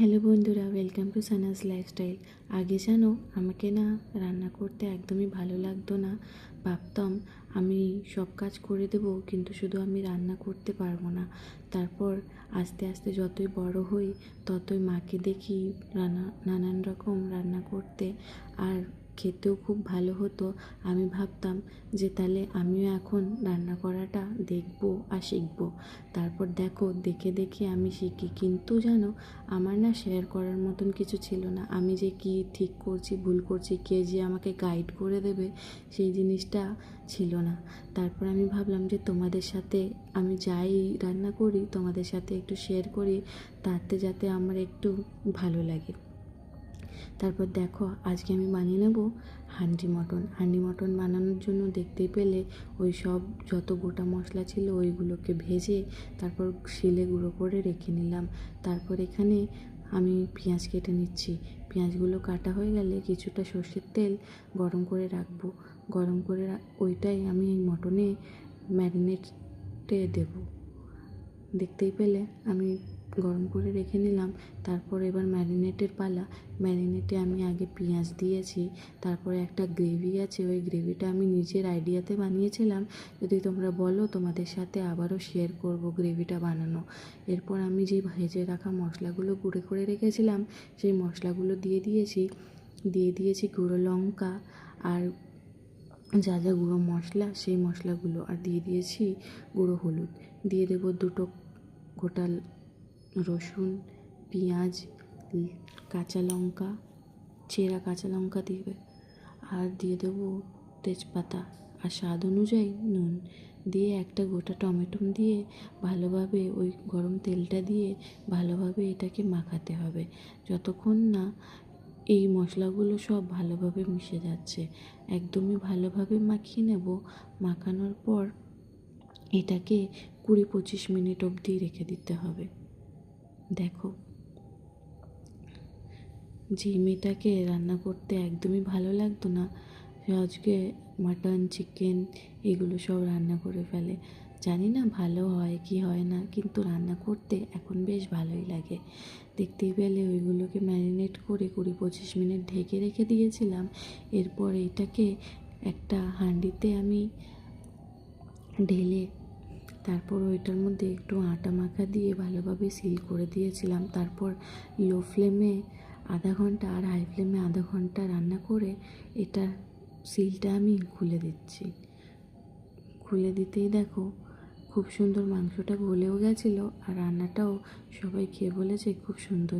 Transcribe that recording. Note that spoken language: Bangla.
হ্যালো বন্ধুরা, ওয়েলকাম টু সানাস লাইফস্টাইল। আগে জানো আমাকে না রান্না করতে একদমই ভালো লাগতো না। ভাবতাম আমি সব কাজ করে দেবো, কিন্তু শুধু আমি রান্না করতে পারবো না। তারপর আস্তে আস্তে যতই বড় হই ততই মাকে দেখি নানান রকম রান্না করতে, আর খেতেও খুব ভালো হতো। আমি ভাবতাম যে তাহলে আমিও এখন রান্না করাটা দেখবো আর শিখবো। তারপর দেখো দেখে দেখে আমি শিখি, কিন্তু জানো আমার না শেয়ার করার মতন কিছু ছিল না। আমি যে কি ঠিক করছি ভুল করছি, কে যে আমাকে গাইড করে দেবে, সেই জিনিসটা ছিল না। তারপর আমি ভাবলাম যে তোমাদের সাথে আমি যাই রান্না করি তোমাদের সাথে একটু শেয়ার করি, তাতে যাতে আমার একটু ভালো লাগে। তারপর দেখো আজকে আমি বানিয়ে নেব হান্ডি মটন বানানোর জন্য দেখতেই পেলে ওই সব যত গোটা মশলা ছিল ওইগুলোকে ভেজে তারপর শিলে গুঁড়ো করে রেখে নিলাম। তারপর এখানে আমি পেঁয়াজ কেটে নিচ্ছি। পেঁয়াজগুলো কাটা হয়ে গেলে কিছুটা সর্ষের তেল গরম করে রাখবো। গরম করে ওইটাই আমি এই মটনে ম্যারিনেটে দেবো। দেখতেই পেলে আমি গরম করে রেখে নিলাম। তারপর এবার ম্যারিনেটের পালা। ম্যারিনেটে আমি আগে পেঁয়াজ দিয়েছি, তারপরে একটা গ্রেভি আছে, ওই গ্রেভিটা আমি নিজের আইডিয়াতে বানিয়েছিলাম। যদি তোমরা বলো তোমাদের সাথে আবারও শেয়ার করব গ্রেভিটা বানানো। এরপর আমি যে ভেজে রাখা মশলাগুলো গুঁড়ো করে রেখেছিলাম সেই মশলাগুলো দিয়ে দিয়েছি গুঁড়ো লঙ্কা আর যা যা গুঁড়ো মশলা সেই মশলাগুলো, আর দিয়ে দিয়েছি গুঁড়ো হলুদ। দিয়ে দেবো দুটো গোটা রসুন, পেঁয়াজ, কাঁচা লঙ্কা, চেরা কাঁচা লঙ্কা দিবে, আর দিয়ে দেবো তেজপাতা আর স্বাদ অনুযায়ী নুন। দিয়ে একটা গোটা টমেটো দিয়ে ভালোভাবে ওই গরম তেলটা দিয়ে ভালোভাবে এটাকে মাখাতে হবে যতক্ষণ না এই মশলাগুলো সব ভালোভাবে মিশে যাচ্ছে। একদমই ভালোভাবে মাখিয়ে নেব। মাখানোর পর এটাকে 20-25 মিনিট অবধি রেখে দিতে হবে। দেখো যে মেয়েটাকে রান্না করতে একদমই ভালো লাগতো না, সে আজকে মাটন চিকেন এগুলো সব রান্না করে ফেলে। জানি না ভালো হয় কি হয় না, কিন্তু রান্না করতে এখন বেশ ভালোই লাগে। দেখতেই পেলে ওইগুলোকে ম্যারিনেট করে 20-25 মিনিট ঢেকে রেখে দিয়েছিলাম। এরপর এটাকে একটা হাঁড়িতে আমি ঢেলে তারপর ওইটার মধ্যে একটু আটা মাখা দিয়ে ভালোভাবে সিল করে দিয়েছিলাম। তারপর লো ফ্লেমে আধা ঘন্টা আর হাই ফ্লেমে আধা ঘন্টা রান্না করে এটা সিলটা আমি খুলে দিচ্ছি। খুলে দিতেই দেখো খুব সুন্দর মাংসটা গলেও গেছিলো, আর রান্নাটাও সবাই খেয়ে বলেছে খুব সুন্দর।